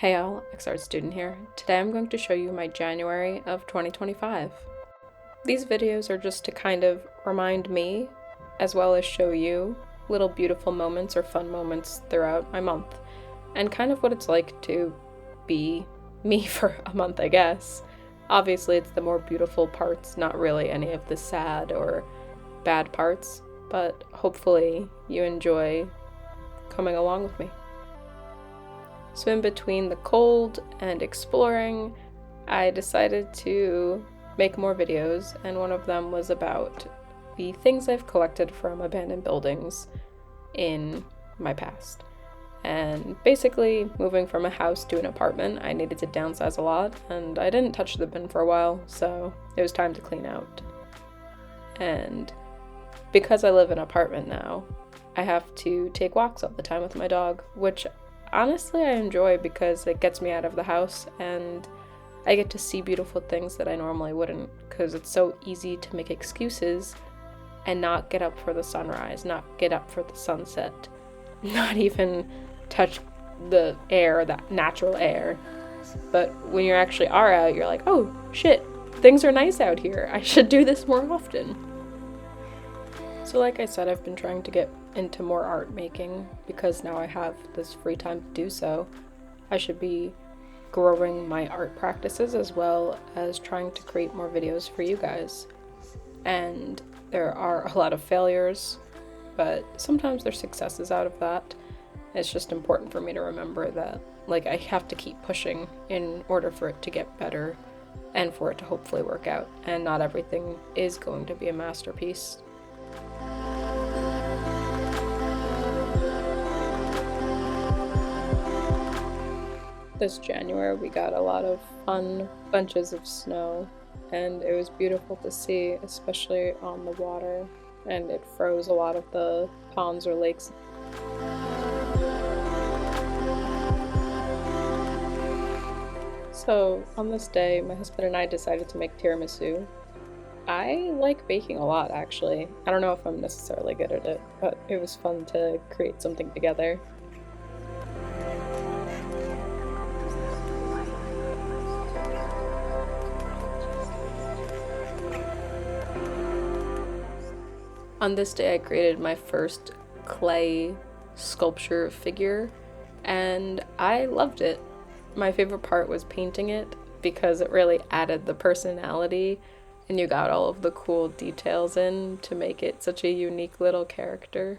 Hey all, XR student here. Today I'm going to show you my January of 2025. These videos are just to kind of remind me, as well as show you, little beautiful moments or fun moments throughout my month, and kind of what it's like to be me for a month, I guess. Obviously it's the more beautiful parts, not really any of the sad or bad parts, but hopefully you enjoy coming along with me. So in between the cold and exploring, I decided to make more videos, and one of them was about the things I've collected from abandoned buildings in my past. And basically, moving from a house to an apartment, I needed to downsize a lot, and I didn't touch the bin for a while, so it was time to clean out. And because I live in an apartment now, I have to take walks all the time with my dog, which honestly I enjoy because it gets me out of the house and I get to see beautiful things that I normally wouldn't, because it's so easy to make excuses and not get up for the sunrise, not get up for the sunset, not even touch the air, that natural air. But when you actually are out, you're like, oh shit, things are nice out here. I should do this more often. So like I said, I've been trying to get into more art making because now I have this free time to do so. I should be growing my art practices as well as trying to create more videos for you guys. And there are a lot of failures, but sometimes there's successes out of that. It's just important for me to remember that I have to keep pushing in order for it to get better and for it to hopefully work out. And not everything is going to be a masterpiece. This January we got a lot of fun bunches of snow, and it was beautiful to see, especially on the water, and it froze a lot of the ponds or lakes. So on this day, my husband and I decided to make tiramisu. I like baking a lot, actually. I don't know if I'm necessarily good at it, but it was fun to create something together. On this day, I created my first clay sculpture figure, and I loved it. My favorite part was painting it because it really added the personality, and you got all of the cool details in to make it such a unique little character.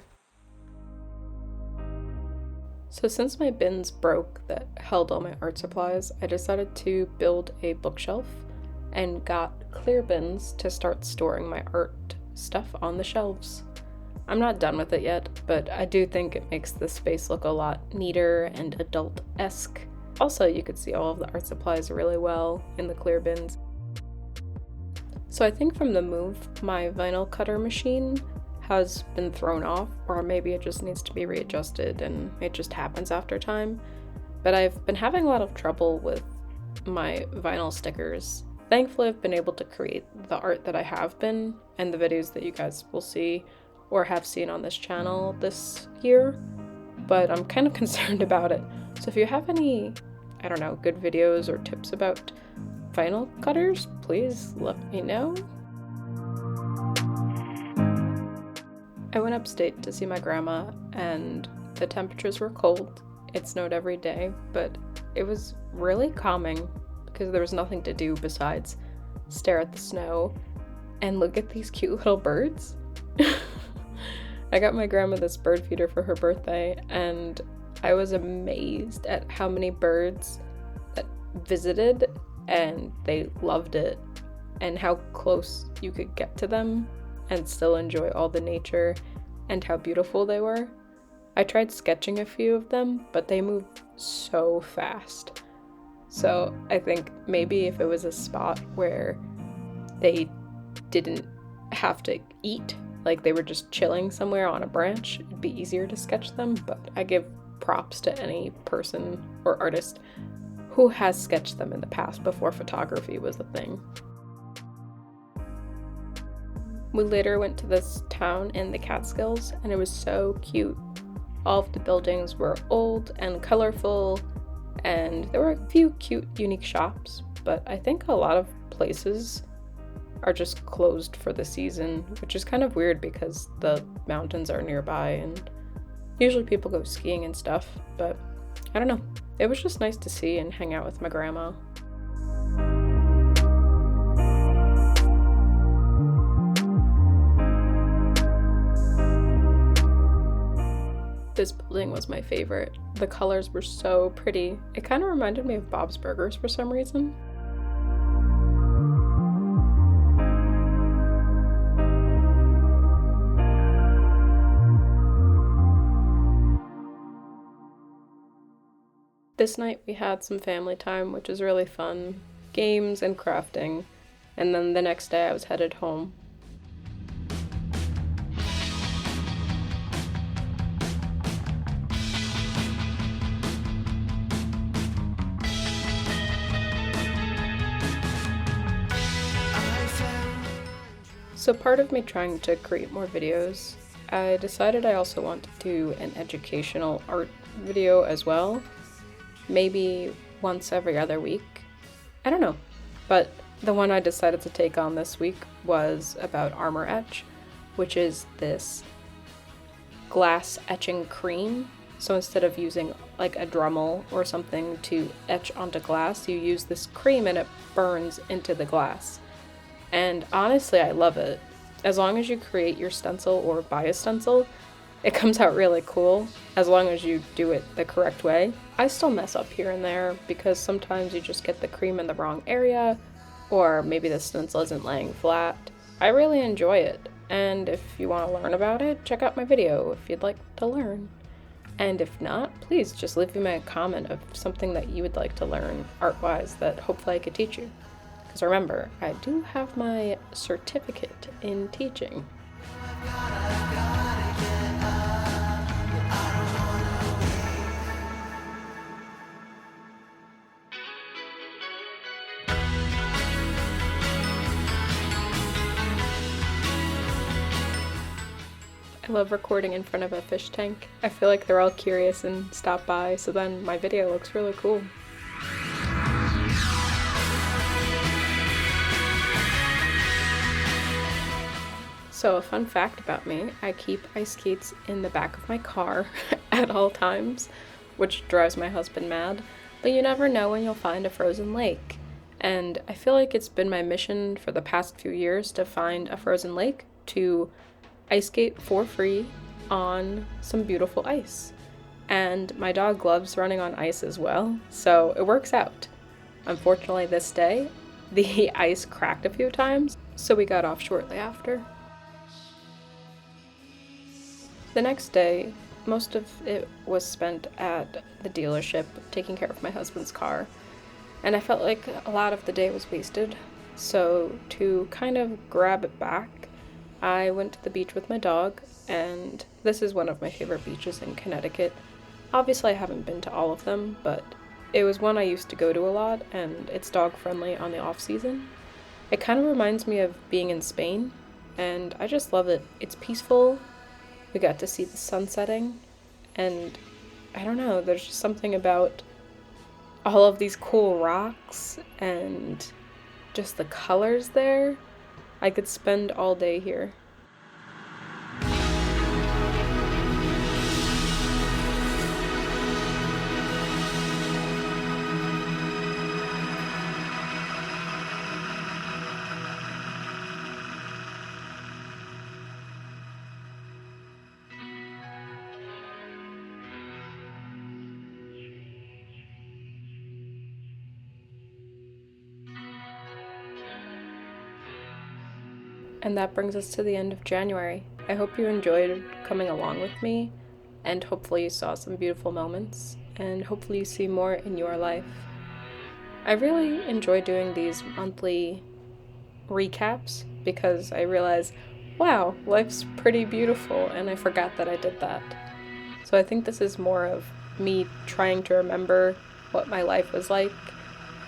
So since my bins broke that held all my art supplies, I decided to build a bookshelf and got clear bins to start storing my art stuff on the shelves. I'm not done with it yet, but I do think it makes the space look a lot neater and adult-esque. Also, you could see all of the art supplies really well in the clear bins. So I think from the move, my vinyl cutter machine has been thrown off, or maybe it just needs to be readjusted and it just happens after time. But I've been having a lot of trouble with my vinyl stickers. Thankfully, I've been able to create the art that I have been, and the videos that you guys will see or have seen on this channel this year, but I'm kind of concerned about it. So if you have any, I don't know, good videos or tips about vinyl cutters, please let me know. I went upstate to see my grandma, and the temperatures were cold. It snowed every day, but it was really calming because there was nothing to do besides stare at the snow and look at these cute little birds. I got my grandma this bird feeder for her birthday, and I was amazed at how many birds that visited and they loved it, and how close you could get to them and still enjoy all the nature and how beautiful they were. I tried sketching a few of them, but they moved so fast. So I think maybe if it was a spot where they didn't have to eat, like they were just chilling somewhere on a branch, it'd be easier to sketch them. But I give props to any person or artist who has sketched them in the past before photography was a thing. We later went to this town in the Catskills, and it was so cute. All of the buildings were old and colorful, and there were a few cute, unique shops, but I think a lot of places are just closed for the season, which is kind of weird because the mountains are nearby and usually people go skiing and stuff, but I don't know. It was just nice to see and hang out with my grandma. This building was my favorite. The colors were so pretty. It kind of reminded me of Bob's Burgers for some reason. This night we had some family time, which was really fun. Games and crafting. And then the next day I was headed home. So part of me trying to create more videos, I decided I also want to do an educational art video as well. Maybe once every other week. I don't know. But the one I decided to take on this week was about armor etch, which is this glass etching cream. So instead of using like a Dremel or something to etch onto glass, you use this cream and it burns into the glass. And honestly, I love it. As long as you create your stencil or buy a stencil, it comes out really cool, as long as you do it the correct way. I still mess up here and there, because sometimes you just get the cream in the wrong area, or maybe the stencil isn't laying flat. I really enjoy it, and if you want to learn about it, check out my video if you'd like to learn. And if not, please just leave me a comment of something that you would like to learn art-wise that hopefully I could teach you. Because remember, I do have my certificate in teaching. I love recording in front of a fish tank. I feel like they're all curious and stop by, so then my video looks really cool. So a fun fact about me, I keep ice skates in the back of my car at all times, which drives my husband mad, but you never know when you'll find a frozen lake. And I feel like it's been my mission for the past few years to find a frozen lake to ice skate for free on some beautiful ice. And my dog loves running on ice as well, so it works out. Unfortunately this day, the ice cracked a few times, so we got off shortly after. The next day, most of it was spent at the dealership taking care of my husband's car, and I felt like a lot of the day was wasted. So to kind of grab it back, I went to the beach with my dog, and this is one of my favorite beaches in Connecticut. Obviously I haven't been to all of them, but it was one I used to go to a lot, and it's dog friendly on the off season. It kind of reminds me of being in Spain, and I just love it. It's peaceful. We got to see the sun setting, and I don't know, there's just something about all of these cool rocks and just the colors there. I could spend all day here. And that brings us to the end of January. I hope you enjoyed coming along with me, and hopefully you saw some beautiful moments, and hopefully you see more in your life. I really enjoy doing these monthly recaps because I realize, wow, life's pretty beautiful, and I forgot that I did that. So I think this is more of me trying to remember what my life was like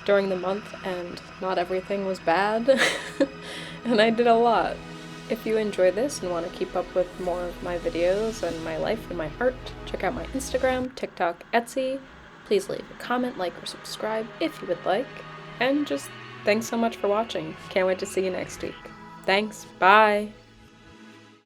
during the month, and not everything was bad. And I did a lot. If you enjoy this and want to keep up with more of my videos and my life and my art, check out my Instagram, TikTok, Etsy. Please leave a comment, like, or subscribe if you would like. And just thanks so much for watching. Can't wait to see you next week. Thanks. Bye.